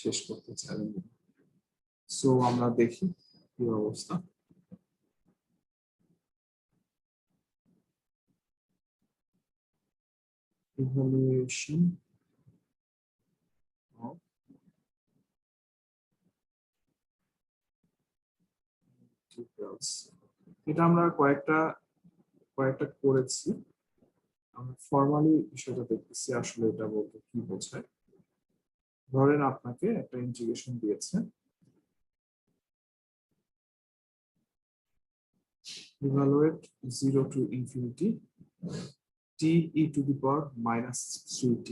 শেষ করতে চাই। সো আমরা দেখি কি অবস্থা। Evaluation of integrals. এটা আমরা কয়েকটা করেছি। আমরা ফর্মালি বিষয়টা দেখতেছি আসলে এটা বলতে কি বোঝায়। ধরেন আপনাকে একটা ইন্টিগ্রেশন দিয়েছে, evaluate 0 to infinity t e to the power minus 3t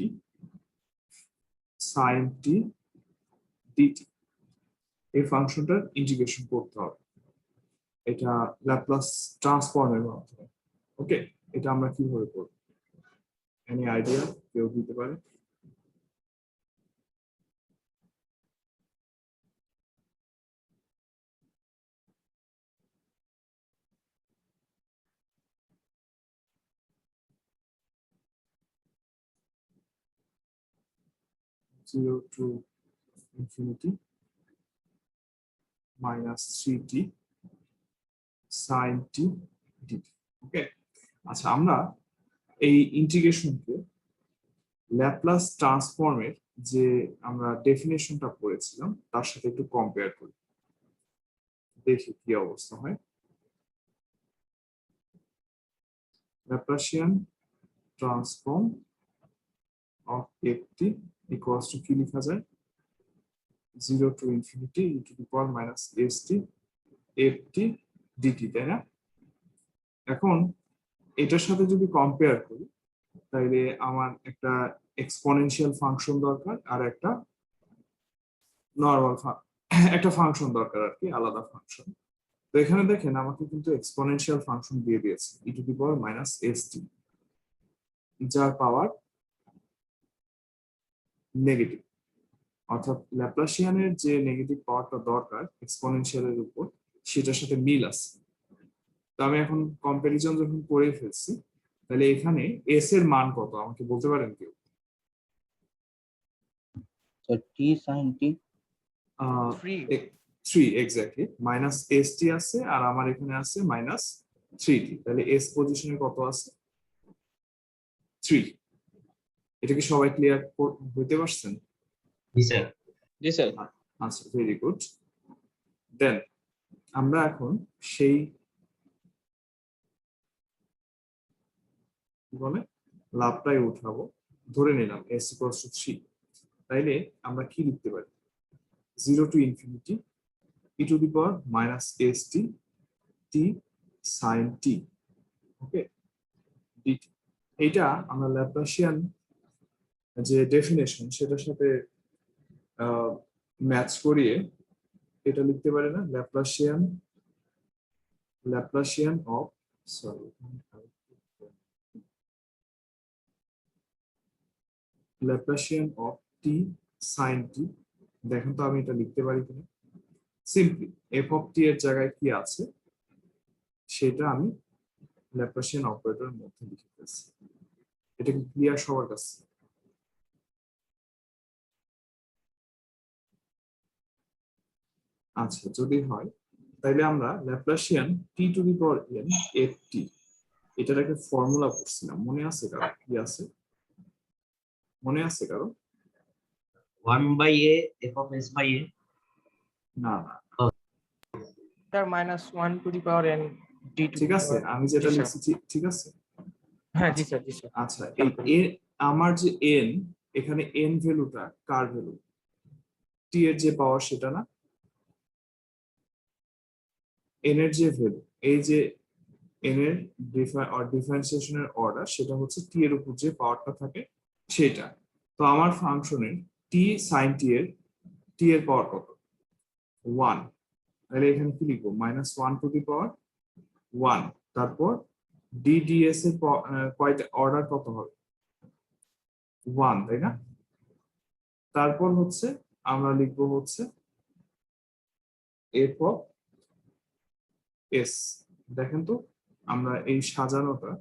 sin t dt। এই ফাংশনটার ইন্টিগ্রেশন করতে হবে, এটা ল্যাপ্লাস ট্রান্সফর্মের মাধ্যমে। ওকে, এটা আমরা কিভাবে করব? এনি আইডিয়া কেউ দিতে পারে? Zero to infinity minus 3t sin t dt। ওকে, আচ্ছা আমরা এই ইন্টিগ্রেশনকে ল্যাপ্লাস ট্রান্সফর্মের যে আমরা ডেফিনেশনটা পড়েছিলাম তার সাথে একটু কম্পেয়ার করি, দেখি কি অবস্থা হয়। Laplacian transform of ft equals to কি লেখা যায়? 0 to infinity e to the power minus st ft dt, তাই না? এখন এটার সাথে যদি কম্পেয়ার করি তাহলে আমার একটা এক্সপোনেনশিয়াল ফাংশন দরকার আর একটা নরমাল একটা ফাংশন দরকার আর কি, আলাদা ফাংশন। তো এখানে দেখেন আমাকে কিন্তু এক্সপোনেনশিয়াল ফাংশন দিয়ে দিয়েছে e to the power minus st, যার পাওয়ার নেগেটিভ, অর্থাৎ ল্যাপ্লাসিয়ানের যে নেগেটিভ পাওয়ারটা দরকার এক্সপোনেনশিয়ালের উপর সেটার সাথে মিল আছে। তো আমি এখন কম্পারিজন যখন করে ফেলছি তাহলে এখানে এস এর মান কত আমাকে বলতে পারেন কেউ? So t sin t 3 exactly, minus s টি আছে আর আমার এখানে আছে মাইনাস 3t, তাহলে এস পজিশনে কত আছে? 3। এটা কি সবাই ক্লিয়ার হইতে পারছেন? জি স্যার। জি স্যার। আচ্ছা, ভেরি গুড। দেন আমরা এখন সেই কি বলে লাভটাই উঠাবো, ধরে নিলাম s ইকুয়ালস টু 3। তাইলে আমরা কি লিখতে পারি? 0 to infinity e to the power minus st t sin t, okay, dt। এইটা আমরা ল্যাপ্লাসিয়ান যে ডেফিনেশন সেটার সাথে ম্যাচ করিয়ে এটা লিখতে পারি না? Laplacian of sorry Laplacian of t sine t. দেখেন তো আমি এটা লিখতে পারি কিনা। সিম্পলি এফ অফ টি এর জায়গায় কি আছে সেটা আমি ল্যাপ্লাসিয়ান অপারেটরের মধ্যে লিখে ফেলছি। এটা কি ক্লিয়ার সবার কাছে? আচ্ছা, যদি হয় তাহলে আমরা Laplacian T two the power N F T এটার একটা ফর্মুলা পড়ছিলাম, মনে আছে কারো? কি আছে মনে আছে কারো? 1/a f of s by a। না না, sir -1 to the power n d to ঠিক আছে, আমি যেটা লিখছি ঠিক আছে। হ্যাঁ জি স্যার, জি স্যার। আচ্ছা, এই আমার যে এন, এখানে এন ভ্যালুটা কার ভ্যালু? টি এর যে পাওয়ার সেটা না, এন এর যে ভ্যালু, এই যে এন এর ডিফারেন্সিয়েশনের অর্ডার সেটা হচ্ছে টি এর উপর যে পাওয়ারটা থাকে সেটা। তো আমার ফাংশনের টি সাইন টি এর পাওয়ার কত? 1। তাহলে এখানে কি লিখবো? -1 টু দি পাওয়ার 1। তারপর ডিডিএস এর কয়টা অর্ডার কত হবে? 1, তাই না? তারপর হচ্ছে আমরা লিখবো হচ্ছে এফ অফ এস। দেখেন তো আমরা এই সাজানোটা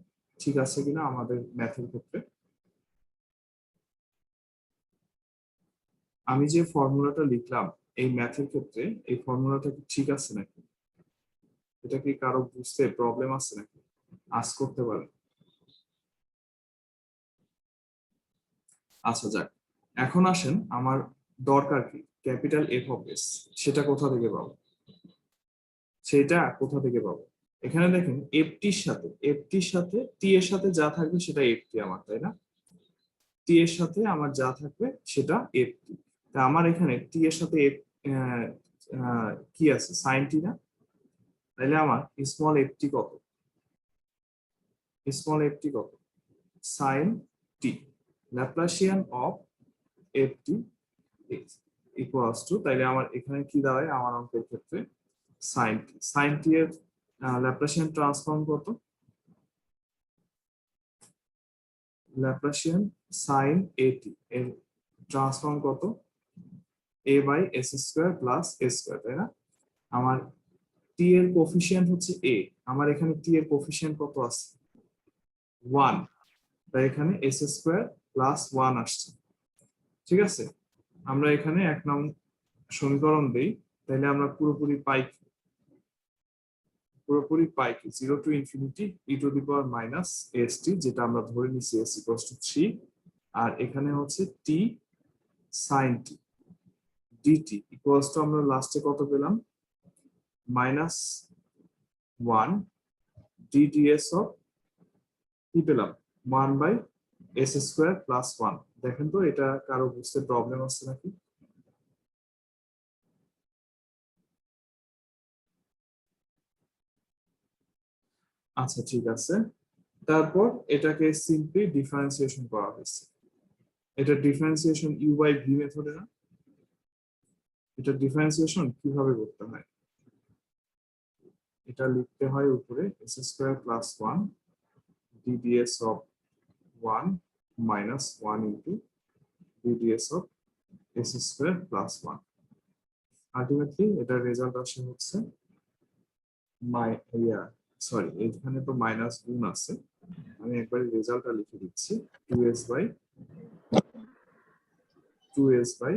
ঠিক আছে কিনা আমাদের ম্যাথের ক্ষেত্রে। আমি যে ফর্মুলাটা লিখলাম এই ম্যাথের ক্ষেত্রে, এই ফর্মুলাটা কি ঠিক আছে নাকি? এটা কি কারো বুঝতে প্রবলেম আছে নাকি? আস্ক করতে পারে। আচ্ছা যাক, এখন আসেন আমার দরকার কি, ক্যাপিটাল এফ অফ এস, সেটা কোথা থেকে পাবো? সেটা কোথা থেকে পাবো? এখানে দেখেন এফটির সাথে টি এর সাথে যা থাকবে সেটা এফটি আমার, তাই না? টি এর সাথে আমার যা থাকবে সেটা এফটি। তা আমার এখানে টি এর সাথে কি আছে, সাইন টি না? তাহলে আমার স্মল এফটি কত? স্মল এফটি কত? Sine T. Laplacian of F T equals to, তাইলে আমার এখানে কি দাঁড়ায় আমার অঙ্কের ক্ষেত্রে? সাইন টি। সাইন টি এর ল্যাপ্লাসিয়ান ট্রান্সফর্ম কত? ল্যাপ্লাসিয়ান সাইন এটি এর ট্রান্সফর্ম কত? A by S square plus s square, তাই না? আমার টি এর কোফিশিয়েন্ট হচ্ছে এ, আমার এখানে টি এর কোফিশিয়েন্ট কত আছে? 1, তাই এখানে এস স্কোয়ার প্লাস 1 আসছে। ঠিক আছে, আমরা এখানে 1 নং সমীকরণ দেই, তাহলে আমরা পুরোপুরি পাই কি? 0 to infinity E two the power minus s টি, যেটা আমরা ধরে নিছি এস ইকুয়ালস টু 3, আর এখানে হচ্ছে t sine t dt equals to, আমরা লাস্টে কত পেলাম? মাইনাস 1 ডিডিএস অফ কি পেলাম? 1 বাই এস স্কোয়ার প্লাস 1। দেখেন তো এটা কারো বুঝতে প্রবলেম আছে নাকি? আচ্ছা ঠিক আছে, তারপর এটাকে সিম্পলি ডিফারেন্সিয়েশন করা হয়েছে। এটা ডিফারেন্সিয়েশন ইউ বাই ভি মেথডে না? এটা ডিফারেন্সিয়েশন কিভাবে করতে হয়? এটা লিখতে হয় উপরে S square plus 1 DDS of 1 minus 1 into DDS of S square plus 1। Ultimately এটার রেজাল্ট আসে হচ্ছে সরি, এখানে তো মাইনাস গুণ আছে, আমি একবার রেজাল্টটা লিখে দিচ্ছি। 2s by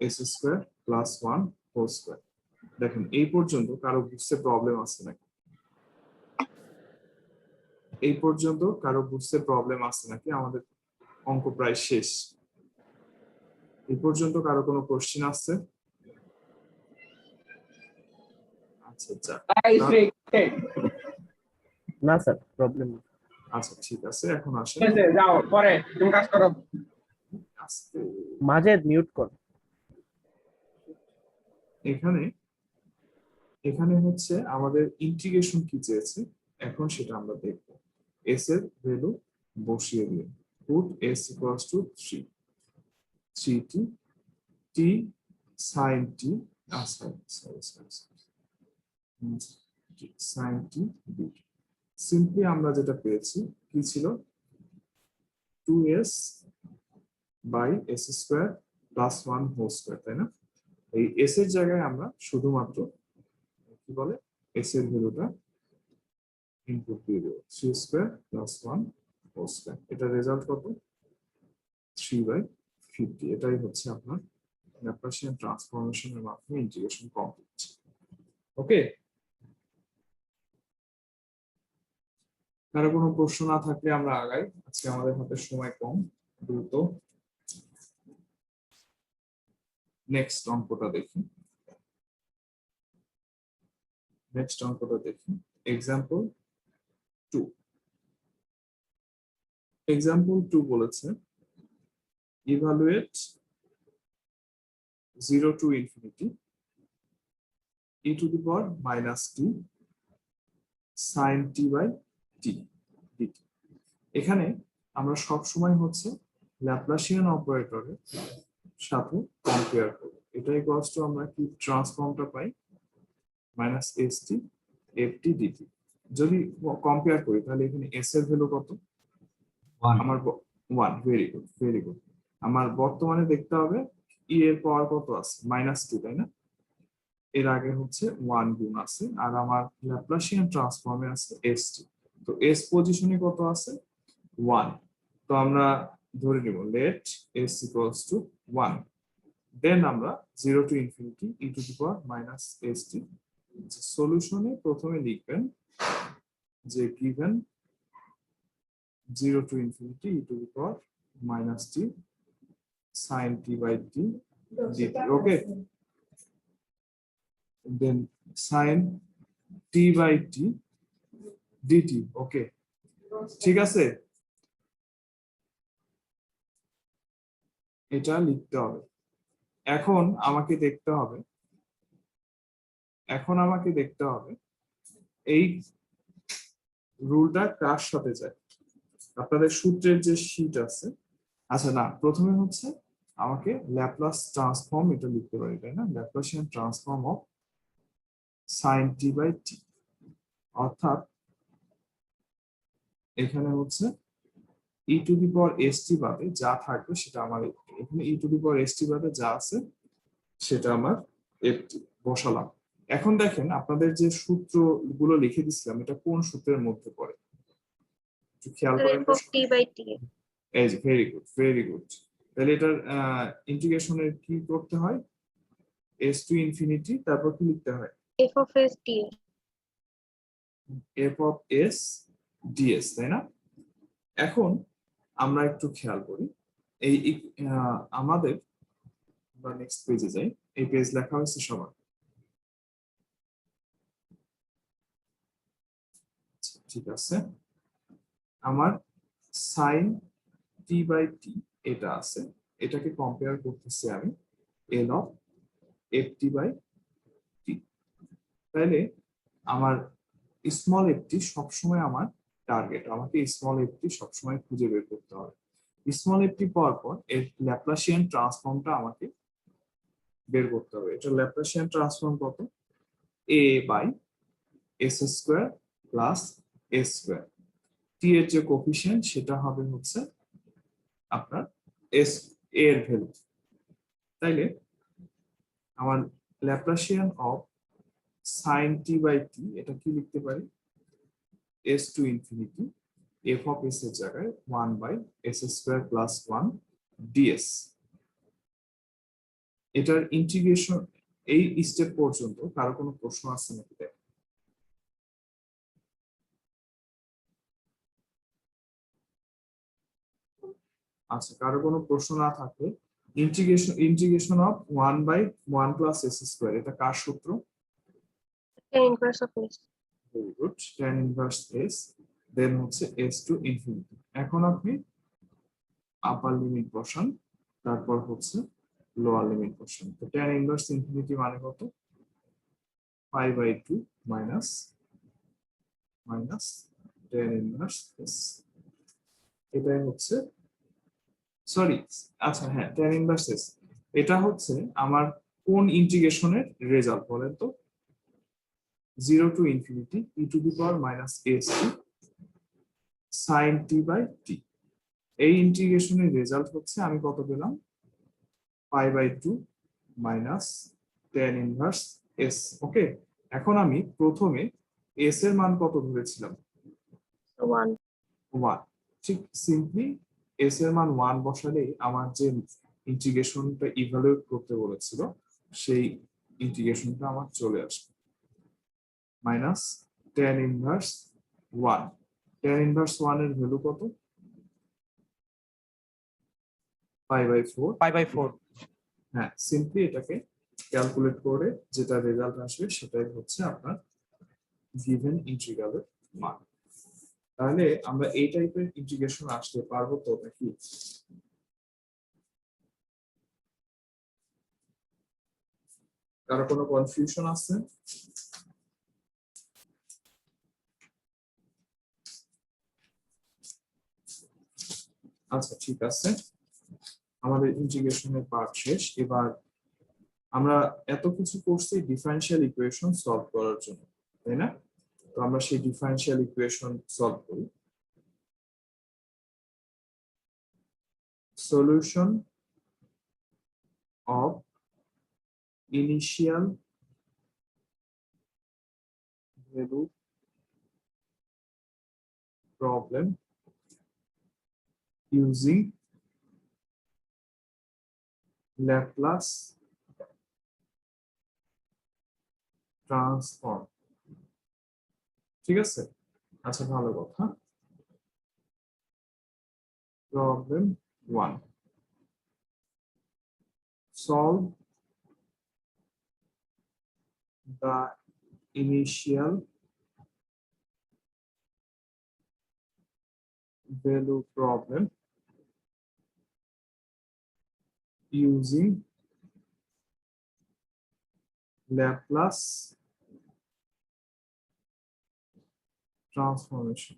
S square plus 1 whole square. দেখেন এই পর্যন্ত কারো বুঝতে প্রবলেম আছে নাকি? এই পর্যন্ত কারো বুঝতে প্রবলেম আছে নাকি? আমাদের অঙ্ক প্রায় শেষ। এই পর্যন্ত কারো কোনো কোশ্চেন আছে? আচ্ছা আচ্ছা, না স্যার, প্রবলেম নেই। আচ্ছা ঠিক আছে, এখন আসেন যাও পরে তুমি কাজ করো। আস্তে। মাঝে মিউট কর। এখানে এখানে হচ্ছে আমাদের ইন্টিগ্রেশন কি চেয়েছে, এখন সেটা আমরা দেখব। এস এর ভ্যালু বসিয়ে দিন, put S equals to 3t t sin t sin t dt। Simply আমরা যেটা পেয়েছি কি ছিল? 2s by S square plus 1 whole square, তাই না? এই এস এর জায়গায় আমরা শুধুমাত্র কি বলে এস এর ভ্যালুটা ইনপুট দিয়ে দেবো, 3 স্কোয়ার প্লাস 1 হোল স্কোয়ার। এটা রেজাল্ট কত? 3/50। এটাই হচ্ছে আপনার ল্যাপ্লাসিয়ান ট্রান্সফরমেশনের মাধ্যমে ইন্টিগ্রেশন কমপ্লিট। ওকে, কারো কোনো প্রশ্ন না থাকলে আমরা আগাই, আজকে আমাদের হাতে সময় কম, দ্রুত নেক্সট অঙ্কটা দেখি। এক্সাম্পল 2। এক্সাম্পল 2 বলেছে evaluate 0 to infinity e to the power minus T sine T by T dt। এখানে আমরা সব সময় হচ্ছে ল্যাপ্লাসিয়ান অপারেটরের সাথে কম্পেয়ার করব। এটাই কষ্ট, আমরা কি ট্রান্সফর্মটা পাই minus s t f t dt. যদি কম্পেয়ার করি তাহলে এখানে এস এর ভ্যালু কত? 1 আমার 1। Very good, very good. আমার বর্তমানে দেখতে হবে ই এর পাওয়ার কত আছে? মাইনাস 2, তাই না? এর আগে হচ্ছে 1 গুণ আছে, আর আমার ল্যাপ্লাসিয়ান ট্রান্সফর্মে আছে এস টি। তো এস পজিশনে কত আছে? 1। তো আমরা ধরে নিব let s equals to 1, দেন আমরা 0 to infinity e to the power minus st সলিউশনে প্রথমে লিখবেন যে given 0 to infinity e to the power minus t sin t by t dt. Okay, then sin t by t dt. Okay, ঠিক আছে, এটা লিখতে হবে। এখন আমাকে দেখতে হবে এই রুলটা কার সাথে যায়। আপনাদের সূত্রের যে শীট আছে, আচ্ছা না, প্রথমে হচ্ছে আমাকে ল্যাপ্লাস ট্রান্সফর্ম এটা লিখতে পারি, তাই না? Laplacian transform of sin t by t, অর্থাৎ এখানে হচ্ছে e to the power st বাদে যা থাকবে সেটা আমার ft। এখানে e to the power st বাদে যা আছে সেটা আমার ft বসালাম। এখন দেখেন আপনাদের যে সূত্রগুলো লিখে দিছিলাম এটা কোন সূত্রের মধ্যে পড়ে, একটু খেয়াল করেন তো। f(t by t) এই যে ভেরি গুড, ভেরি গুড। তাহলে এটার ইন্টিগ্রেশনের কি করতে হয়? s টু ইনফিনিটি, তারপর কি লিখতে হয়? f of s ds f of s ds, তাই না? এখন আমরা একটু খেয়াল করি এই আমাদের নেক্সট পেজে যাই। এই পেজ লেখা হয়েছে সবার, ঠিক আছে। আমার sin t বাই t এটা আছে, এটাকে কম্পেয়ার করতেছি আমি l of ft by t। তাহলে আমার স্মল ft সবসময় আমার টার্গেট, আমাকে স্মল ft সবসময় খুঁজে বের করতে হবে। স্মল ft পাওয়ার পর এর ল্যাপ্লাসিয়ান ট্রান্সফর্মটা আমাকে বের করতে হবে। এটা ল্যাপ্লাসিয়ান ট্রান্সফর্ম কত? a by s square plus s square. t এর যে কোফিশিয়েন্ট সেটা হবে হচ্ছে আপনার s এর ভ্যালু। তাইলে আমার Laplacian of sin t by t এটা কি লিখতে পারি? s to infinity f of s এর জায়গায় 1 by s square plus 1 ds। এটার ইন্টিগ্রেশন এই স্টেপ পর্যন্ত কারো কোনো প্রশ্ন আছে নাকি? আচ্ছা, কারো কোনো প্রশ্ন না থাকলে integration of 1 by 1 plus s square, এটা কার সূত্র? tan inverse of s very good, tan inverse s, then হচ্ছে s টু ইনফিনিটি। এখন আপনি আপার লিমিট বসান, তারপর হচ্ছে লোয়ার লিমিট বসান। তো tan ইনভার্স ইনফিনিটি মানে কত? Pi by 2 minus tan inverse s। এটাই হচ্ছে, সরি, আচ্ছা হ্যাঁ, tan ইনভার্স s এটা হচ্ছে আমার কোন ইন্টিগ্রেশনের রেজাল্ট বলেন তো? 0 to infinity e to the power minus st sin t by t। এই ইন্টিগ্রেশনের রেজাল্ট হচ্ছে আমি কত পেলাম? Pi by 2 minus tan inverse s। Okay, এখন আমি প্রথমে s এর মান কত ধরেছিলাম? 1 1। ঠিক সিম্পলি s এর মান 1 বসালেই আমার যে ইন্টিগ্রেশনটা ইভালুয়েট করতে বলেছিল সেই ইন্টিগ্রেশনটা আমার চলে আসবে। Minus tan inverse 1, tan inverse 1 এর ভ্যালু কত? Pi by 4। pi/4 হ্যাঁ, সিম্পলি এটাকে ক্যালকুলেট করে যেটা রেজাল্ট আসবে সেটাই হচ্ছে আপনার গিভেন ইন্টিগ্রালের মান। তাহলে আমরা এই টাইপের ইন্টিগ্রেশন আসতে পারবো তো নাকি? কারো কোনো কনফিউশন আছে? আচ্ছা, ঠিক আছে, আমাদের ইন্টিগ্রেশনের পার্ট শেষ। এবার আমরা এত কিছু করছি ডিফারেনশিয়াল ইকুয়েশন সলভ করার জন্য, তাই না? তো আমরা সেই ডিফারেনশিয়াল ইকুয়েশন সলভ করি। Solution of initial value problem using Laplace transform. ঠিক আছে, আচ্ছা ভালো কথা। Problem 1, solve the initial value problem using Laplace transformation.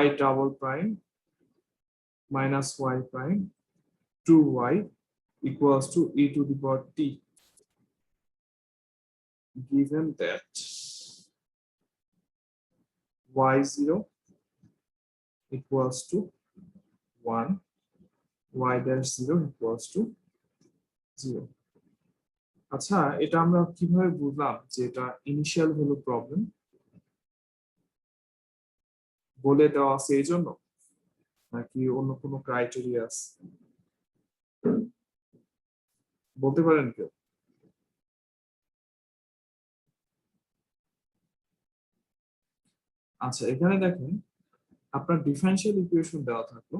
Y double prime minus y prime 2y equals to e to the power t, given that y0 equals to 1, y dash 0 equals to 0. আচ্ছা, এটা আমরা কিভাবে বুঝলাম যে এটা initial value problem? বলে দেওয়া আছে এই জন্য, নাকি অন্য কোনো ক্রাইটেরিয়া আছে? বলতে পারেন কেউ? আচ্ছা, এখানে দেখেন আপনার ডিফারেনশিয়াল ইকুয়েশন দেওয়া থাকলো,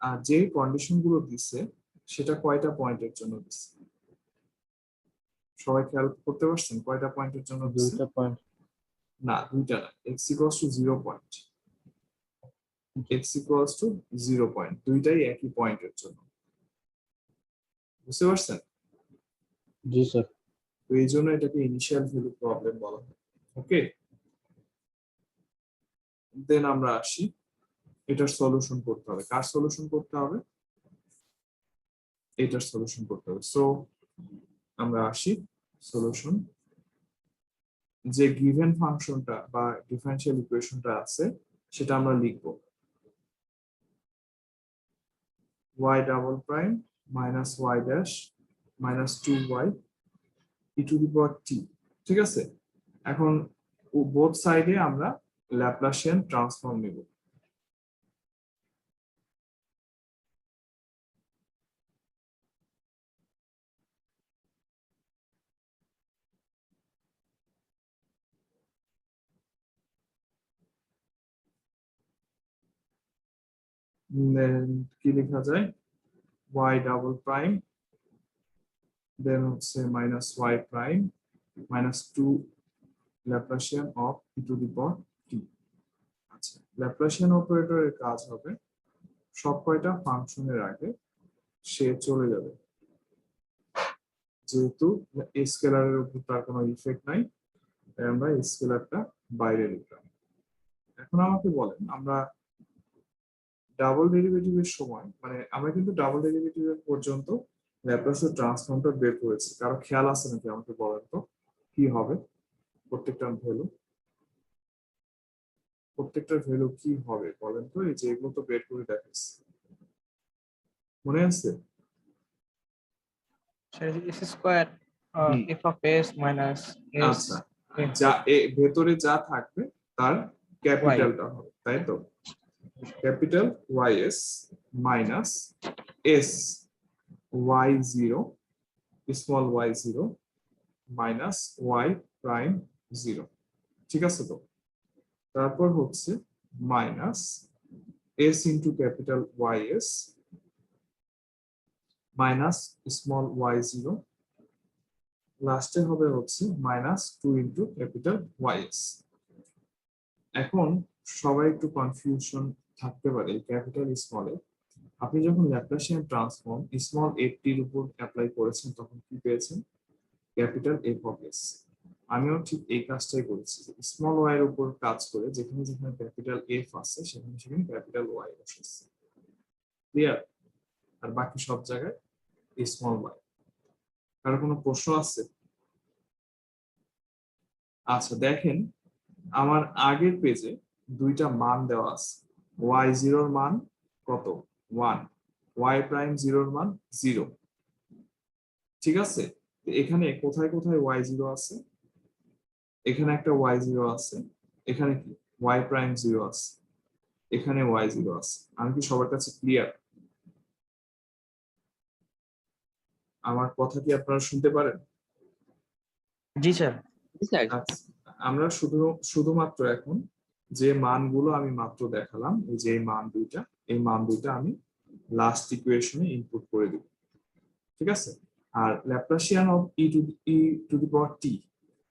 আর যে কন্ডিশন গুলো দিচ্ছে সেটা কয়টা পয়েন্টের জন্য দিচ্ছে? সবাই খেয়াল করতে পারছেন কয়টা পয়েন্টের জন্য দিচ্ছে? 2টা পয়েন্ট। না, 2টা না, x equals to 0 point, x equals to 0 point, দুইটাই একই পয়েন্টের জন্য। বুঝতে পারছেন? জি স্যার। তো এই জন্য এটাকে ইনিশিয়াল ভ্যালু প্রবলেম বলা হয়। ওকে, দেন আমরা আসি, এটার সলিউশন করতে হবে। কার সলিউশন করতে হবে? এটার সলিউশন করতে হবে। সো আমরা আসি সলিউশন। যে গিভেন ফাংশনটা বা ডিফারেনশিয়াল ইকুয়েশনটা আছে সেটা আমরা লিখব y double prime minus y dash minus 2y e to the power t। ঠিক আছে, এখন বোথ সাইডে আমরা ল্যাপ্লাসিয়ান ট্রান্সফর্ম নেব। দেন কি লেখা যায়? y ডাবল প্রাইম দেন হচ্ছে minus y prime minus 2 Laplacian of e to the power t। আচ্ছা, ল্যাপ্লাসিয়ান অপারেটরের কাজ হবে সব কয়টা ফাংশনের আগে সে চলে যাবে, যেহেতু স্কেলারের উপর তার কোনো ইফেক্ট নাই তাই আমরা স্কেলারটা বাইরে লিখলাম। এখন আমাকে বলেন, আমরা ডাবল ডেরিভেটিভের সময়, মানে আমরা কিন্তু ডাবল ডেরিভেটিভের পর্যন্ত ল্যাপ্লাসের ট্রান্সফর্মটা বের করেছি। কারো খেয়াল আছে নাকি আমাকে বলেন তো কি হবে? প্রত্যেকটার ভ্যালু কি হবে বলেন তো? এই যে এগুলো তো বের করে দেখাচ্ছি, মনে আছে? s square f of s minus s আচ্ছা, যা ভেতরে যা থাকবে তার ক্যাপিটালটা হবে, তাই তো? Capital ys minus s y0 small y0 minus y prime 0। ঠিক আছে তো? তারপর হচ্ছে minus s into capital ys minus small y0, লাস্টে হবে হচ্ছে মাইনাস 2 ইন্টু ক্যাপিটাল ys। এখন সবাই একটু কনফিউশন থাকতে পারে ক্যাপিটাল স্মলে। আপনি যখন ল্যাপ্লাসিয়ান ট্রান্সফর্ম স্মল f এর উপর অ্যাপ্লাই করেছেন তখন কি পেয়েছেন? Capital f of s। আমিও ঠিক এই কাজটাই করেছি, স্মল y এর উপর কাজ করে যেখানে যেখানে ক্যাপিটাল f আছে সেখানে সেখানে ক্যাপিটাল y বসেছে। ক্লিয়ার? আর বাকি সব জায়গায় স্মল y। কারো কোনো প্রশ্ন আছে? আচ্ছা দেখেন, আমার আগের পেজে দুইটা মান দেওয়া আছে। y0 এর মান কত? 1, y প্রাইম 0 এর মান 0। ঠিক আছে, এখানে কোথায় কোথায় y0 আছে? এখানে একটা y0 আছে, এখানে কি y প্রাইম 0 আছে। এখানে y0 আছে। আমি কি সবার কাছে ক্লিয়ার? আমার কথা কি আপনারা শুনতে পারেন? জি স্যার। আচ্ছা, আমরা শুধুমাত্র এখন যে মানগুলো আমি মাত্র দেখালাম, এই যে এই মান দুইটা আমি লাস্ট ইকুয়েশনে ইনপুট করে দিব। ঠিক আছে? আর ল্যাপ্লাসিয়ান অফ টু দি পাওয়ার টি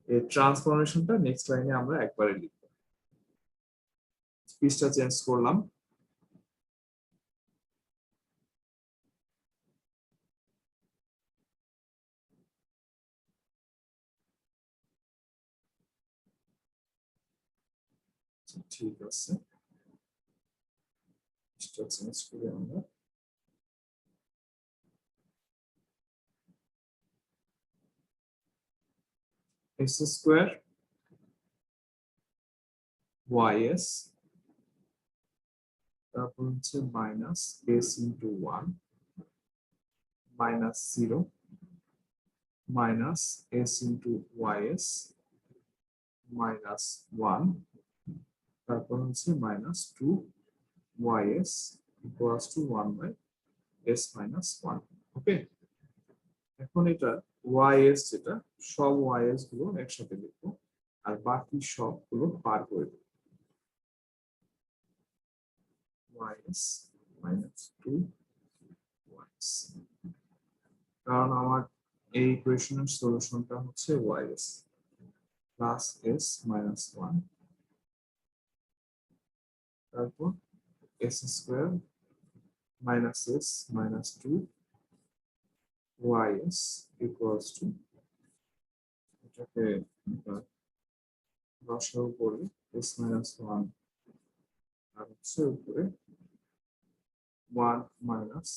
এর ট্রান্সফরমেশনটা নেক্সট লাইনে আমরা একবারে লিখব। পিসটা চেঞ্জ করলাম। ঠিক আছে, পিসটা চেঞ্জ করে আমরা এক্স স্কোয়ার ওয়াই তারপর হচ্ছে minus s into 1 minus 0 minus s into y s minus 1 তারপর হচ্ছে minus 2 y s equals to 1 by s minus 1। Okay, এখন এটা ওয়াইএস যেটা সব ওয়াইএস গুলো একসাথে লিখবো আর বাকি সবগুলো পার করে দেবো। ওয়াইএস মাইনাস 2 ওয়াইএস, কারণ আমার এই ইকুয়েশনের সলিউশনটা হচ্ছে ওয়াইএস প্লাস এস মাইনাস 1 তারপর s square minus S minus 2 y s equals to, এটাকে রসায়ু করে এস মাইনাস 1 আর হচ্ছে উপরে 1 minus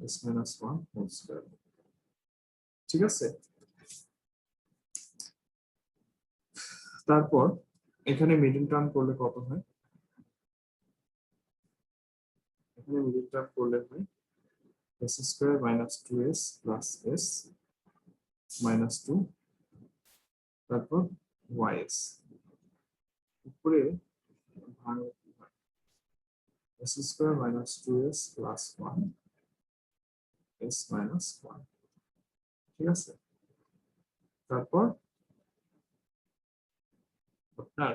S minus 1 whole square. ঠিক আছে, তারপর এখানে মিডল টার্ম করলে কত হয়? এখানে মিডল টার্ম করলে হয় S square minus 2s plus S minus 2 তারপর ওয়াইএস উপরে ভাঙে S square minus 2s plus 1 S minus 1। ঠিক আছে, তারপর আপনার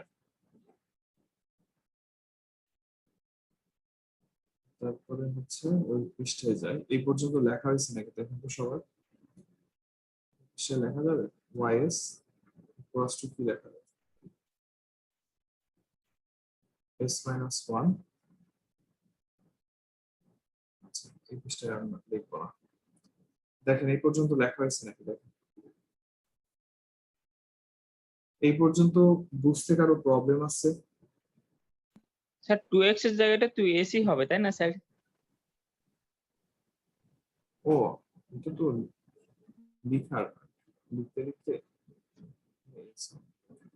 তারপরে হচ্ছে ওই পৃষ্ঠায় যায়। এই পর্যন্ত লেখা হয়েছে নাকি দেখেন তো সবার? সে লেখা যাবে ওয়াইএস ইকুয়ালস টু কি লেখা যাবে? S minus 1। আচ্ছা, এই পৃষ্ঠায় আমরা লিখবো না। দেখেন এই পর্যন্ত লেখা হয়েছে নাকি দেখেন। এই পর্যন্ত বুঝতে কারো প্রবলেম আছে? স্যার 2x এর জায়গাটা 2s ই হবে তাই না স্যার? ও, এটা তো লিখার লিখতে লিখতে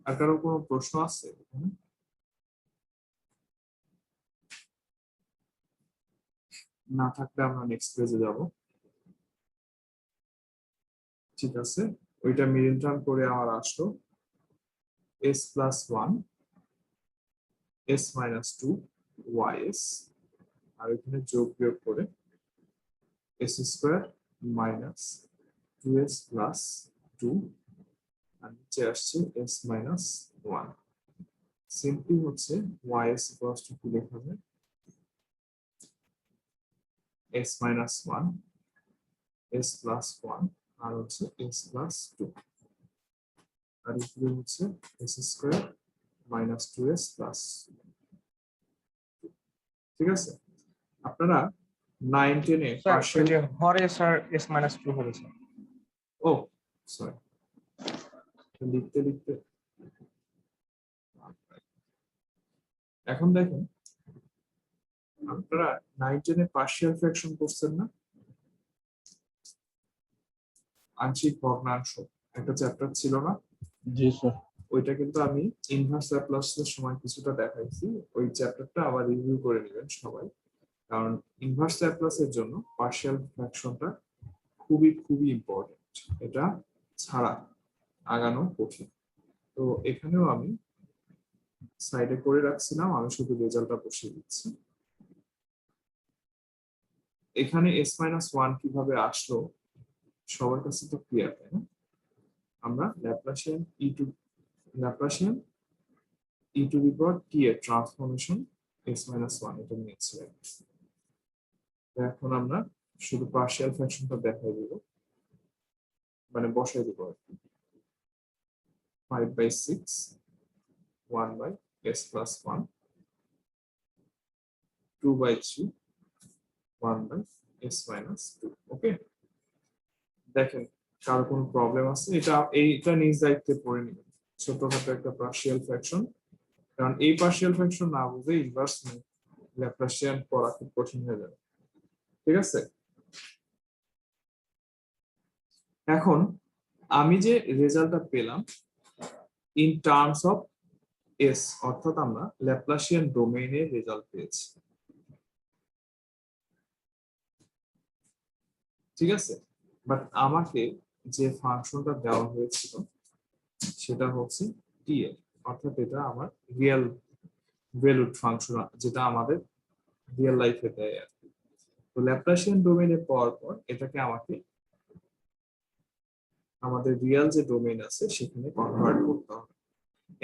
আর কারো কোনো প্রশ্ন আছে? না থাকলে আমরা নেক্সট পেজে যাব। ঠিক আছে, ওইটা মিডল টার্ম করে আমার আসলো এস প্লাস 1 এস মাইনাস 2 ওয়াইএস আর এখানে যোগ বিয়োগ করে S square minus 2s plus 2 আর নিচে আসছে এস মাইনাস 1। সিম্পলি হচ্ছে ওয়াইএস ইকুয়ালস টু কি লেখা যায়? এস মাইনাস 1 এস প্লাস 1 আর হচ্ছে এস প্লাস 2 আর উপরে হচ্ছে S square minus 2s plus. ঠিক আছে, আপনারা 9 10 এ স্যার ওই পার্শিয়াল, যে হরে স্যার s-2 হবে স্যার। ও সরি, লিখতে লিখতে এখন দেখেন আপনারা 9 10 এ পার্শিয়াল ফ্র্যাকশন করছেন না? আংশিক ভগ্নাংশ একটা চ্যাপ্টার ছিল না? জি স্যার। ওইটা কিন্তু আমি ইনভার্স ল্যাপ্লাসের সময় কিছুটা দেখাইছি। ওই চ্যাপ্টারটা আবার রিভিউ করে নেবেন সবাই, কারণ ইনভার্স ল্যাপ্লাসের জন্য পার্শিয়াল ফ্র্যাকশনটা খুবই খুবই ইম্পর্টেন্ট। এটা ছাড়া আগানো কঠিন। তো এখানেও আমি সাইডে করে রাখছিলাম, আমি শুধু রেজাল্টটা বসিয়ে দিচ্ছি। এখানে এস মাইনাস ওয়ান কিভাবে আসলো সবার কাছে তো ক্লিয়ার, তাই না? আমরা ল্যাপ্লাসিয়ান ই টু দি পাওয়ার টি এর ট্রান্সফরমেশন এস মাইনাস ওয়ান এটা নিয়েছি। এখন আমরা শুধু পার্শিয়াল ফ্র্যাকশনটা দেখাই দিব, মানে বসাই দিব আর কি। 5/6 1 by s plus 1 2/3 1 by s minus 2। ওকে, দেখেন কারো কোনো প্রবলেম আছে? এইটা নিজ দায়িত্বে পড়ে নেবেন, ছোটখাটো একটা পার্শিয়াল ফ্র্যাকশন। কারণ এই পার্শিয়াল ফ্র্যাকশন না বুঝে ইনভার্স ল্যাপ্লাসিয়ান পড়া খুব কঠিন হয়ে যাবে। ঠিক আছে, এখন আমি যে রেজাল্টটা পেলাম ইন টার্মস অফ এস, অর্থাৎ আমরা ল্যাপ্লাসিয়ান ডোমেইনের রেজাল্ট পেয়েছি। ঠিক আছে, বাট আমাকে যে ফাংশনটা দেওয়া হয়েছিল সেটা হচ্ছে টি এর, অর্থাৎ এটা আমার রিয়েল ভ্যালুড ফাংশন, যেটা আমাদের রিয়েল লাইফে দেয় আর কি। তো ল্যাপ্লাসিয়ান ডোমেইনে পাওয়ার পর এটাকে আমাকে আমাদের রিয়েল যে ডোমেইন আছে সেখানে কনভার্ট করতে হবে।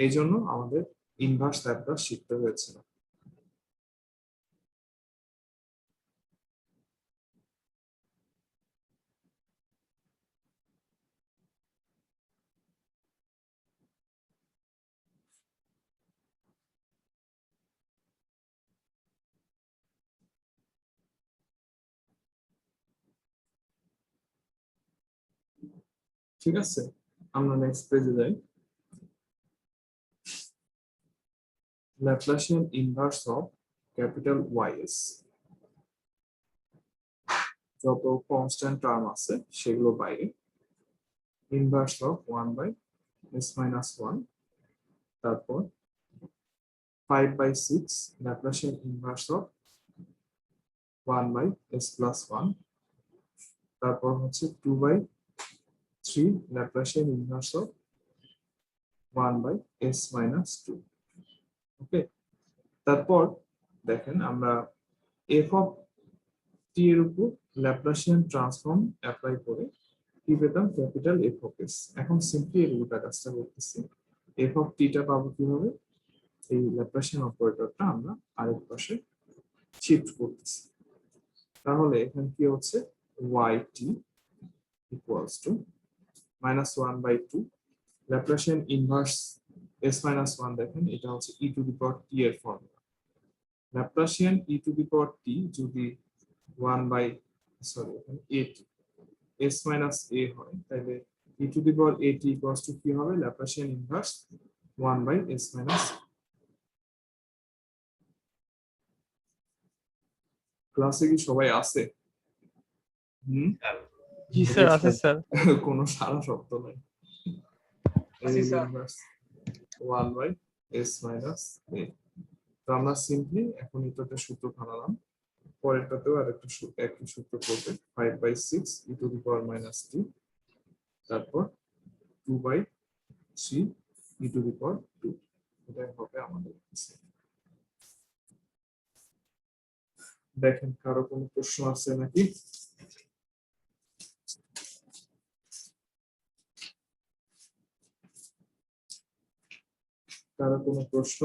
এই জন্য আমাদের ইনভার্স ল্যাপ্লাস শিখতে হয়েছিল। ঠিক আছে, আমরা নেক্সট পেজে যাই। ল্যাপ্লাসিয়ান ইনভার্স অফ ক্যাপিটাল ওয়াইএস, যত কনস্ট্যান্ট টার্ম আছে সেগুলো বাইরে। Inverse of 1 by s minus 1, তারপর 5/6 Laplacian inverse of 1 by s plus 1, তারপর হচ্ছে 2/3 Laplacian inverse of 1 by s minus 2। ওকে, তারপর দেখেন আমরা f of t এর উপর ল্যাপ্লাসিয়ান ট্রান্সফর্ম অ্যাপ্লাই করে কি পেতাম, ক্যাপিটাল f of s। এখন সিম্পলি এই উল্টা কাজটা করতেছি, f of t টা পাবো কিভাবে, এই ল্যাপ্লাসিয়ান অপারেটরটা আমরা আরেক পাশে শিফট করতেছি। তাহলে এখানে কি হচ্ছে, yt equals to -1/2 Laplacian inverse s minus 1, দেখেন এটা হচ্ছে e to the power t এর formula. Laplacian e to the power t যদি 1/s minus a হয়, তাহলে e to the power at equals to কি হবে, ল্যাপ্লাসিয়ান ইনভার্স 1/s minus। ক্লাসে কি সবাই আছে? জি স্যার, আছে স্যার। কোনো সারা শব্দ নাই। জি স্যার। 1/s minus a। তো আমরা সিম্পলি এখন এটাতে সূত্র বানালাম, পরেরটাতেও আরেকটা একই সূত্র করবে। 5/6 e to the power minus 2, তারপর 2/3 e টু দি পাওয়ার 2, এটাই হবে আমাদের answer। দেখেন কারো কোনো প্রশ্ন আছে নাকি? কারো কোনো প্রশ্ন?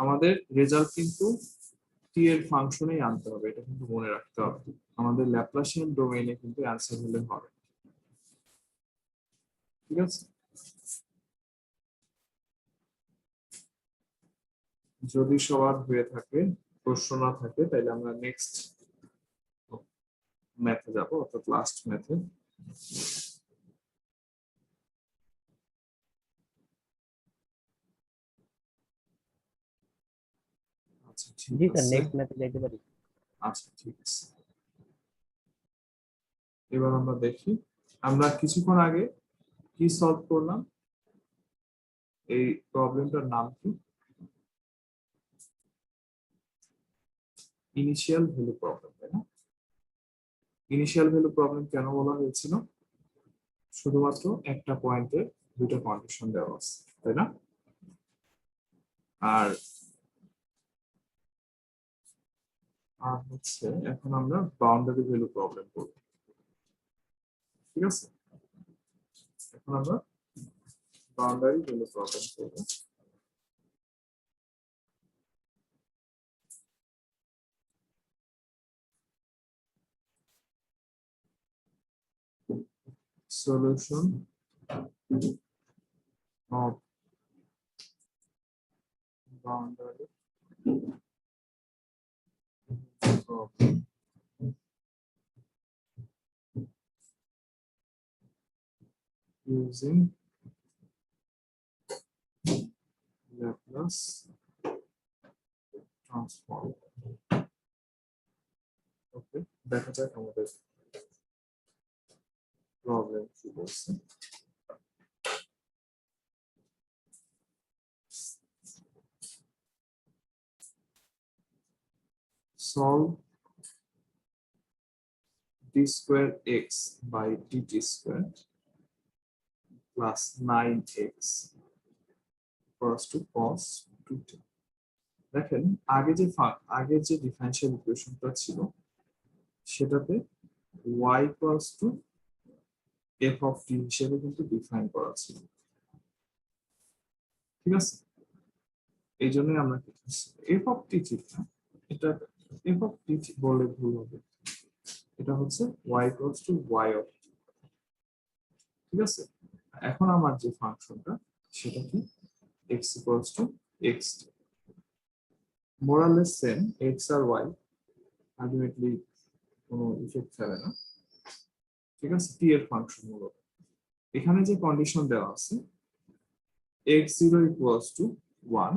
আমাদের রেজাল্ট কিন্তু টি এর ফাংশনেই আনতে হবে, এটা কিন্তু মনে রাখতে হবে। আমাদের ল্যাপ্লাসিয়ান ডোমেইনে কিন্তু অ্যান্সার হলে হবে। ঠিক আছে, যদি সবার হয়ে থাকে, প্রশ্ন না থাকে, তাহলে আমরা নেক্সট ম্যাথে যাব, অর্থাৎ লাস্ট ম্যাথে। আচ্ছা ঠিক জি স্যার, আছে, নেক্সট ম্যাথে যাইতে পারি। আচ্ছা ঠিক আছে। এবার আমরা দেখি, আমরা কিছুক্ষণ আগে কি সলভ করলাম, এই প্রবলেমটার নাম কি, ইনিশিয়াল ভ্যালু প্রবলেম, তাই না? ইনিশিয়াল ভ্যালু প্রবলেম কেন বলা হয়েছিল? শুধুমাত্র একটা পয়েন্টে দুটো কন্ডিশন দেওয়া আছে, তাই না? আর আর হচ্ছে এখন আমরা বাউন্ডারি ভ্যালু প্রবলেম করব, ঠিক আছে? এখন আমরা বাউন্ডারি ভ্যালু প্রবলেম করব। Solution of boundary problem using Laplace transform. ওকে, দেখা যাক আমাদের প্রবলেম কি বলছে। Solve d square x by dt square plus 9x equals to cos 2t. দেখেন আগে যে ডিফারেনশিয়াল ইকুয়েশনটা ছিল সেটাতে y equals to f of t হিসেবে কিন্তু ডিফাইন করা ছিল, ঠিক আছে? এই জন্যই আমরা f of t ঠিক না, এটা f of t বলে ভুল হবে, এটা হচ্ছে y equals to y of t, ঠিক আছে? এখন আমার যে ফাংশনটা সেটা কি x equals to x, more or less same, x আর y আলটিমেটলি কোনো ইফেক্ট ফেলে না, ঠিক আছে? t এর ফাংশন মূলত এখানে যে কন্ডিশন দেওয়া আছে x0 equals to 1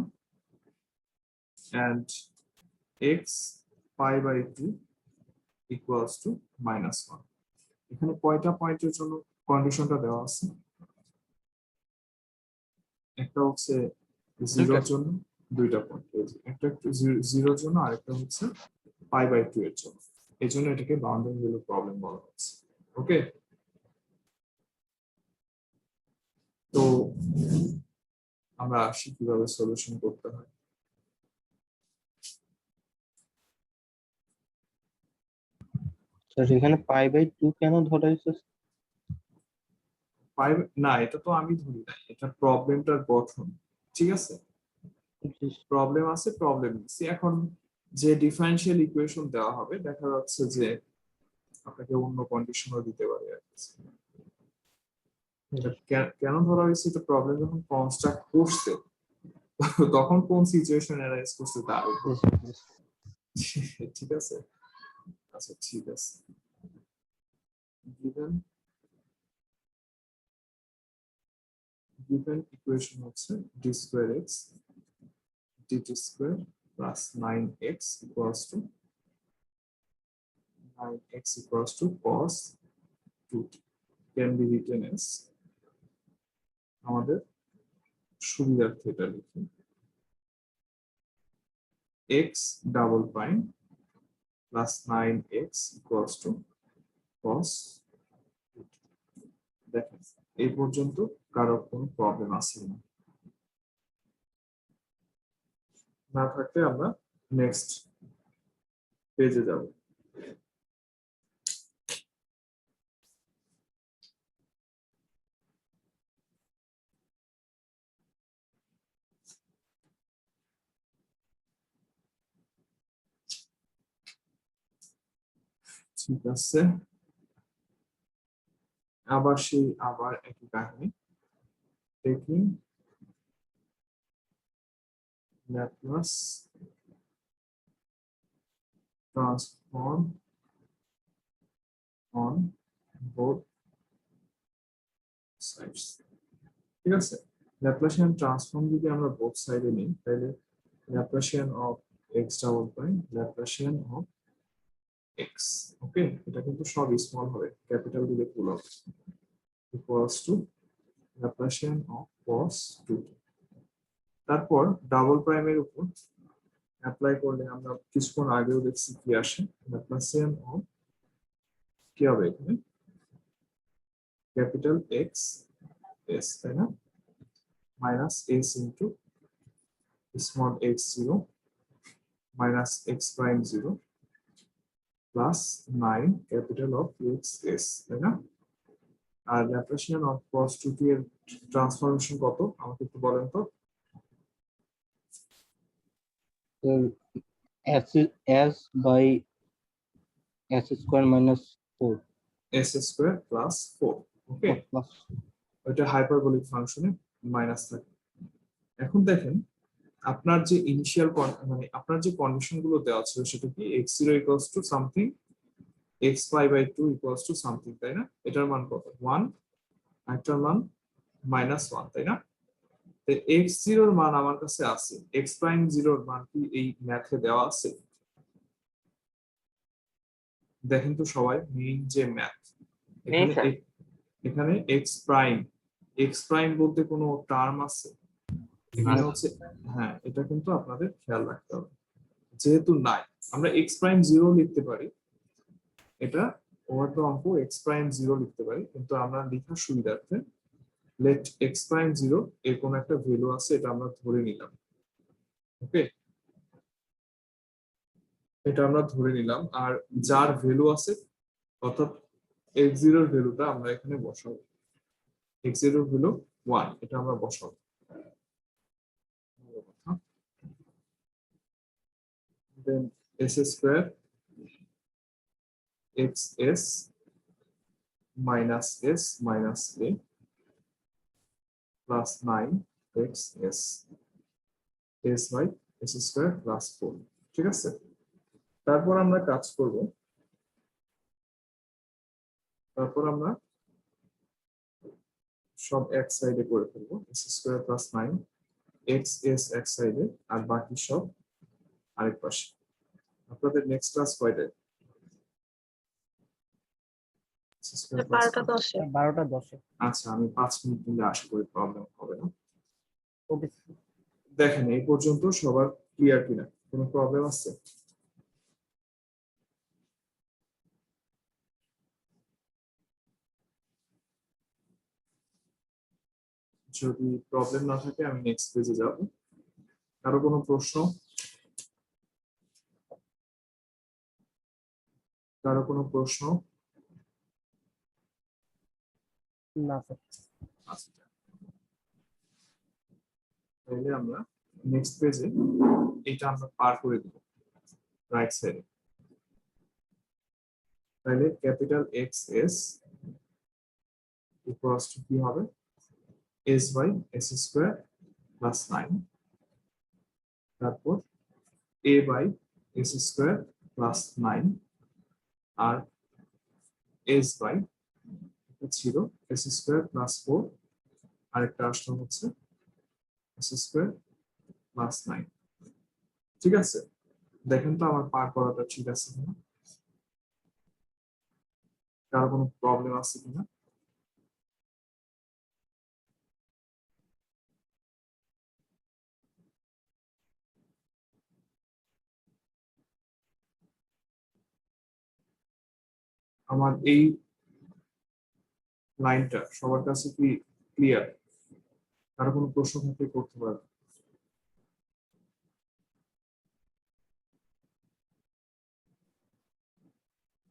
and x pi by 2 equals to -1. এখানে কয়টা পয়েন্টের জন্য কন্ডিশনটা দেওয়া আছে? একটা হচ্ছে 0 এর জন্য, দুইটা পয়েন্ট, একটা 0 এর জন্য আর একটা হচ্ছে pi by 2 এর জন্য। এই জন্য এটাকে বাউন্ডারি ভ্যালু প্রবলেম বলা হচ্ছে। ওকে, তো আমরা আসি কিভাবে সলিউশন করতে হয়। স্যার এখানে π/2 কেন ধরা হয়েছে? না, এটা তো আমি ধরি নাই, এটা প্রবলেমটার গঠন, ঠিক আছে? প্রবলেম আছে, প্রবলেম নিচ্ছি। এখন যে ডিফারেনশিয়াল ইকুয়েশন দেওয়া হবে দেখা যাচ্ছে যে আপনাকে অন্য কন্ডিশনও দিতে পারে আর কি। এটা কেন ধরা হয়েছে, এটা প্রবলেম যখন কনস্ট্রাক্ট করছে তখন কোন সিচুয়েশন অ্যারাইজ করছে তার উপর, ঠিক আছে? আচ্ছা ঠিক আছে, given equation হচ্ছে d square x dt square plus 9x equals to cos 2t can be written as, আমাদের সুবিধার্থে এটা লিখি, x double prime plus 9x equals to cos 2t. দেখেন এই পর্যন্ত কারো কোনো প্রবলেম আছে না? না থাকলে আমরা নেক্সট পেজে যাব। ঠিক আছে, আবার একই কাহিনী, taking Laplace transform on both sides, ঠিক আছে? ল্যাপ্লাসিয়ান ট্রান্সফর্ম যদি আমরা বোথ সাইডে নিই তাহলে Laplacian of x double prime Laplacian of x, ওকে? এটা কিন্তু সব স্মল হবে, ক্যাপিটাল দিলে ভুল হবে, equals to Laplacian of cos 2t। তারপর ডাবল প্রাইমের উপর অ্যাপ্লাই করলে আমরা কিছুক্ষণ আগেও দেখছি কি আসে, ল্যাপ্লাসিয়ান অফ কি হবে এখানে ক্যাপিটাল এক্স এস, তাই না, minus s into small x zero minus x prime zero plus 9 capital of x S, তাই না? আর ল্যাপ্লাসিয়ান অফ cos 2t এর ট্রান্সফরমেশন কত আমাকে একটু বলেন তো। S by S square minus 4 S square plus 4, okay, plus ওইটা হাইপারবোলিক ফাংশনে মাইনাস থাকে। এখন দেখেন আপনার যে ইনিশিয়াল মানে আপনার যে কন্ডিশন গুলো দেওয়া ছিল সেটা কি x0 equals to something x5/2 equals to something, তাই না? এটার মান কত 1, একটার মান -1, তাই না? তো x0 এর মান আমার কাছে আছে, x প্রাইম 0 এর মান কি এই ম্যাথে দেওয়া আছে? দেখেন তো সবাই মেইন যে ম্যাথ নেই এখানে স্যার। এখানে x প্রাইম বলতে কোনো টার্ম আছে এখানে হচ্ছে? হ্যাঁ, এটা কিন্তু আপনাদের খেয়াল রাখতে হবে, যেহেতু নাই আমরা x প্রাইম 0 লিখতে পারি, এটা ওভার দ্য অঙ্ক x প্রাইম 0 লিখতে পারি, কিন্তু আমরা লেখার সুবিধার্থে লেট x প্রাইম 0 এর কোন একটা ভ্যালু আছে এটা আমরা ধরে নিলাম, ওকে, এটা আমরা ধরে নিলাম। আর যার ভ্যালু আছে অর্থাৎ x0 এর ভ্যালুটা আমরা এখানে বসাবো, x0 এর ভ্যালু 1, এটা আমরা বসাবো। দেন s square xs minus s minus a plus 9 xs s by s square plus 4, ঠিক আছে? তারপর আমরা কাজ করব, তারপর আমরা সব এক সাইডে করে ফেলবো, s স্কয়ার প্লাস 9 xs এক সাইডে আর বাকি সব আরেক পাশে। আপনাদের নেক্সট ক্লাস কয়টায়? s স্কয়ার প্লাস 12টা 10-এ। 12টা 10-এ। আচ্ছা, আমি 5 মিনিট নিলে আশা করি প্রবলেম হবে না। ওকে দেখেন এই পর্যন্ত সবার ক্লিয়ার কিনা, কোনো প্রবলেম আছে? যদি প্রবলেম না থাকে আমি নেক্সট পেজে যাব। কারো কোনো প্রশ্ন? কারো কোনো প্রশ্ন? না স্যার। আচ্ছা, তাহলে আমরা নেক্সট পেজে এটা আমরা পার করে দেব রাইট সাইডে। তাহলে capital x s equals to কি হবে, s by S square plus 9, তারপর a by S square plus 9 আর এস বাই ছিল এস স্কোয়ার প্লাস 4, আরেকটা আসলো হচ্ছে এস স্কোয়ার প্লাস 9, ঠিক আছে? দেখেন তো আমার পার করাটা ঠিক আছে কিনা, কারো কোনো প্রবলেম আছে কিনা? আমার এই লাইনটা সবার কাছে কি ক্লিয়ার? কারো কোনো প্রশ্ন থাকলে করতে পারবে।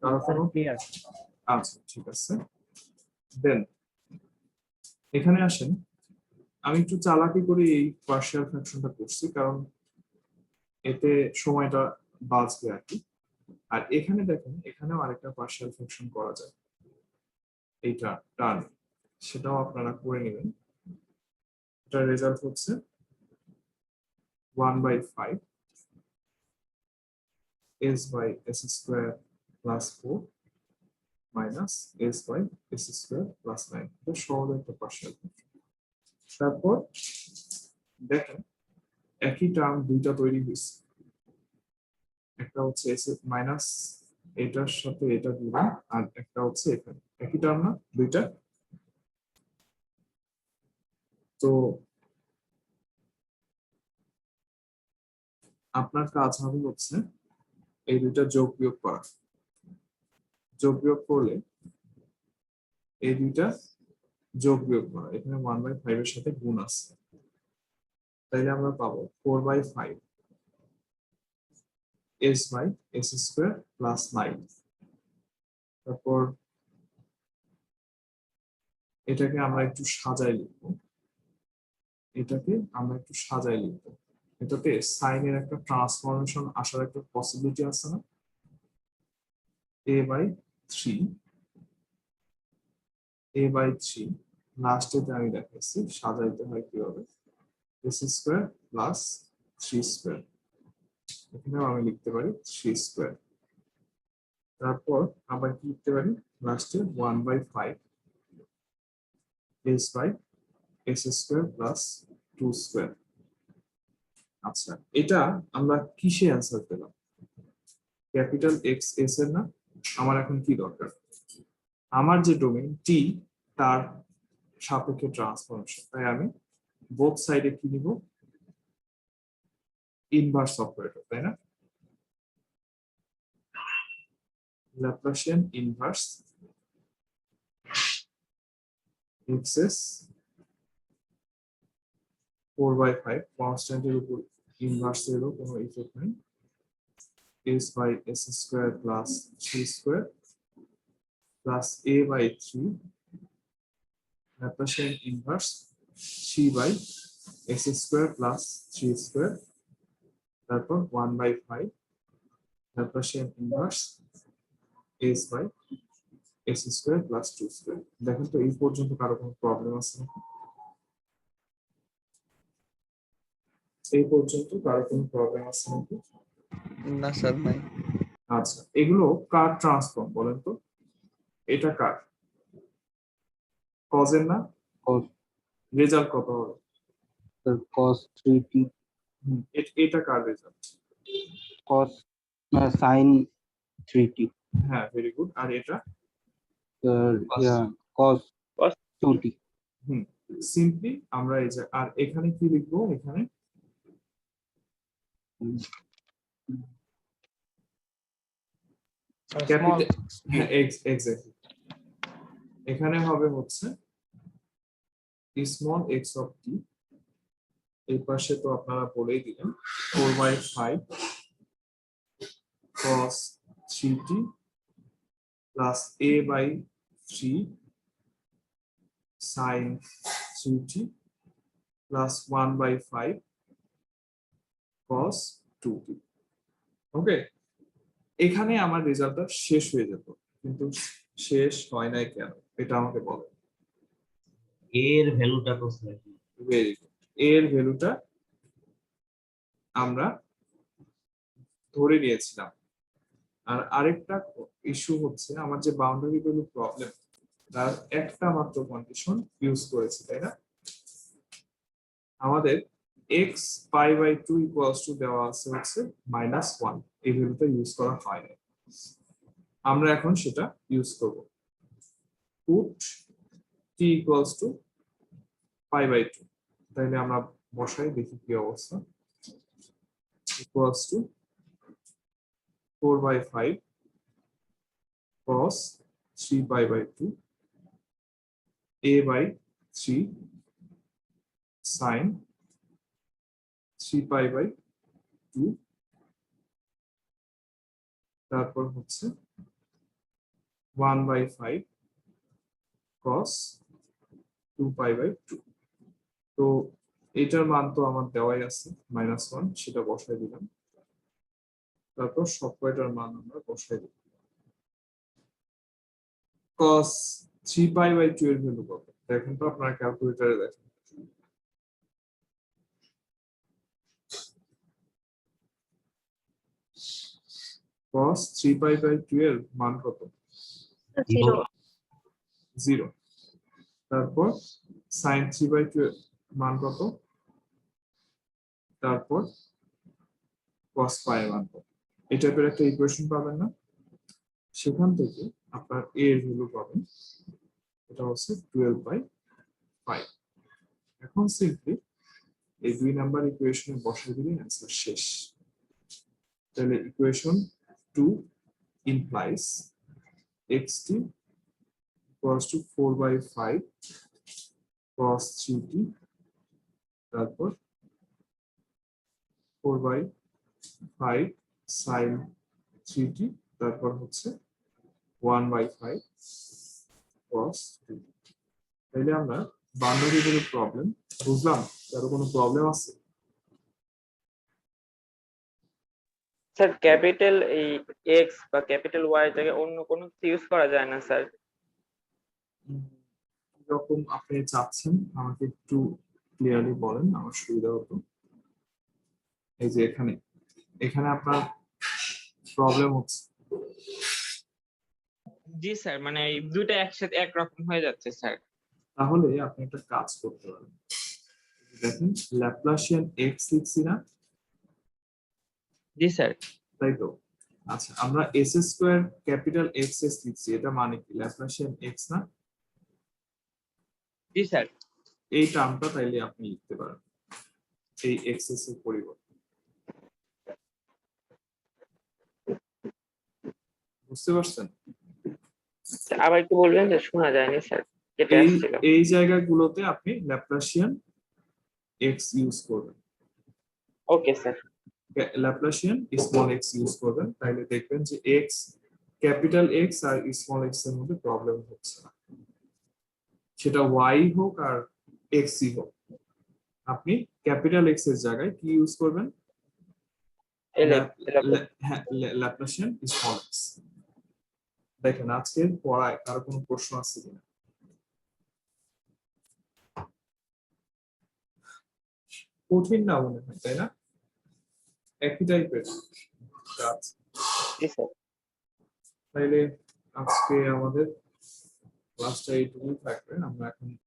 কারো কোনো? ক্লিয়ার। আচ্ছা, ঠিক আছে। দেন এখানে আসেন, আমি একটু চালাকি করে এই পার্শিয়াল ফ্র্যাকশনটা করছি কারণ এতে সময়টা বাঁচবে আর কি। আর এখানে দেখেন এখানেও আরেকটা পার্শিয়াল ফ্র্যাকশন করা যায়, এইটা টার্ম, সেটাও আপনারা করে নেবেন। এটার রেজাল্ট হচ্ছে 1/5 s by s square plus 4 minus s by s square plus 9, এটা সহজ একটা পার্শিয়াল ফ্র্যাকশন। তারপর দেখেন একই টার্ম দুইটা তৈরি হয়েছে, একটা হচ্ছে s মাইনাস এটার সাথে এটা দিবেন, আর একটা হচ্ছে এখানে একই টার্ম না দুইটা। তো আপনার কাজ হবে হচ্ছে এই দুইটা যোগ বিয়োগ করা, যোগ বিয়োগ করলে এই দুইটা যোগ বিয়োগ করা, এখানে 1/5 এর সাথে গুণ আছে, তাইলে আমরা পাবো 4/5 s by s square plus 9। তারপর এটাকে আমরা একটু সাজাই লিখবো, এটাতে সাইনের একটা ট্রান্সফরমেশন আসার একটা পসিবিলিটি আছে না, a/3 লাস্টেতে আমি দেখাচ্ছি সাজাইতে হয় কিভাবে, s স্কয়ার প্লাস 3 স্কয়ার, এখানেও আমি লিখতে পারি 3 স্কয়ার। তারপর আবার কি লিখতে পারি, লাস্টে 1/5 s by s square plus 2 square. আচ্ছা, এটা আমরা কিসে অ্যান্সার পেলাম, ক্যাপিটাল এক্স এস এর না? আমার এখন কি দরকার, আমার যে ডোমেইন টি তার সাপেক্ষে ট্রান্সফরমেশন, তাই আমি বোথ সাইডে কি নিব, ইনভার্স অপারেটর, তাই না? ল্যাপ্লাসিয়ান ইনভার্স এক্সএস 4/5 কনস্ট্যান্টের উপর ইনভার্স এরও কোনো ইফেক্ট নেই, s by s square plus 3 square plus a/3 Laplacian inverse 3 by s square plus 3 square, তারপর 1/5 Laplacian inverse s by s square plus 2 square. দেখেন তো এই পর্যন্ত কারো কোনো প্রবলেম আছে নাকি? এই পর্যন্ত কারো কোনো প্রবলেম আছে নাকি? না স্যার নাই। আচ্ছা, এগুলো কার ট্রান্সফর্ম বলেন তো, এটা কার, কজের না? cos রেজাল্ট কত হবে? sir cos 3t এটা কার রেজাল্ট? cos sin 3t হ্যাঁ, ভেরি গুড। আর এটা sir cos Cos 2t simply আমরা এই যে, আর এখানে কি লিখবো, এখানে small ক্যাপিটাল, হ্যাঁ এক্স্যাক্টলি, এখানে হবে হচ্ছে স্মল এক্স অফ টি, এই পাশে তো আপনারা বলেই দিলেন 4/5 cos 3t plus a/3 sin 3t plus 1/5 cos 2t। ওকে, এখানে আমার রেজাল্টটা শেষ হয়ে যেত, কিন্তু শেষ হয় নাই কেন, এটা আমাকে বলো। এর ভ্যালুটা তো স্যার ভেরি গুড, এর ভ্যালুটা আমরা ধরে নিয়েছিলাম। আর আরেকটা ইস্যু হচ্ছে, আমার যে বাউন্ডারি ভ্যালু প্রবলেম, তার একটা মাত্র কন্ডিশন ইউজ করেছে, তাই না? আমাদের x π/2 ইকুয়ালস টু দেওয়া আছে হচ্ছে -1, এই ভ্যালুটা ইউজ করা হয় না, আমরা এখন সেটা ইউজ করব। পুট t ইকুয়ালস টু π/2, তাইলে আমরা বসাই দেখি কি অবস্থা, equals to 4/5 cos 3π/2 a/3 sin 3π/2, তারপর হচ্ছে 1/5 cos 2π/2। তো এটার মান তো আমার দেওয়াই আছে -1, সেটা বসাই দিলাম, তারপর সব কয়টার মান আমরা বসাই দিলাম। cos 3π/2 এর ভ্যালু কত দেখেন তো, আপনার ক্যালকুলেটরে দেখেন। cos 3π/2 এর মান কত? 0. 0। তারপর sin 3/2 এর মান কত? তারপর cos π এর মান কত? এটা টাইপের একটা ইকুয়েশন পাবেন না, সেখান থেকে আপনার a এর ভ্যালু পাবেন, এটা হচ্ছে 12/5। এখন সিম্পলি এই 2 নাম্বার ইকুয়েশনে বসাই দিলে অ্যান্সার শেষ। তাহলে equation 2 implies xt equals to 4/5 cos 3t, তারপর 4/5 sin 3t, তারপর হচ্ছে 1/5 cos 2t। তাহলে আমরা বাউন্ডারি প্রবলেম বুঝলাম। কারো কোনো প্রবলেম আছে? স্যার ক্যাপিটাল এই এক্স বা ক্যাপিটাল ওয়াই জায়গায় অন্য কোনো ইউজ করা যায় না স্যার? যখন আপনি চাচ্ছেন আমাকে একটু ক্লিয়ারলি বলেন, আমার সুবিধা হতো। এই যে এখানে এখানে আপনার প্রবলেম হচ্ছে। জি স্যার, মানে এই দুইটা একসাথে একরকম হয়ে যাচ্ছে স্যার। তাহলে আপনি একটা কাজ করতে পারেন, দেখেন ল্যাপ্লাসিয়ান এক্স লিখছি না, জি স্যার। তাই তো? আচ্ছা, আমরা S square capital x S লিখছি, এটা মানে কি ল্যাপ্লাসিয়ান এক্স না? জি স্যার। এই টার্মটা তাইলে আপনি লিখতে পারেন এই এক্স এস এর পরিবর্তে। বুঝতে পারছেন? আবার একটু বলবেন, যে শোনা যায়নি স্যার, কেটে এই আসছিল। এই জায়গাগুলোতে আপনি ল্যাপ্লাসিয়ান এক্স ইউজ করবেন, okay sir. Laplacian small x use করবেন, তাহলে দেখবেন যে এক্স ক্যাপিটাল এক্স আর স্মল এক্স এর মধ্যে প্রবলেম হচ্ছে না, সেটা ওয়াই হোক আর এক্সই হোক। আপনি ক্যাপিটাল এক্স এর জায়গায় কি ইউজ করবেন? Laplacian small x. দেখেন আজকের পড়ায় কারো কোনো প্রশ্ন আছে কিনা? কঠিন না মনে হয়, তাই না? একই টাইপের কাজ। জি স্যার। তাইলে আজকে আমাদের ক্লাসটা এইটুকুই থাকবে। আমরা এখন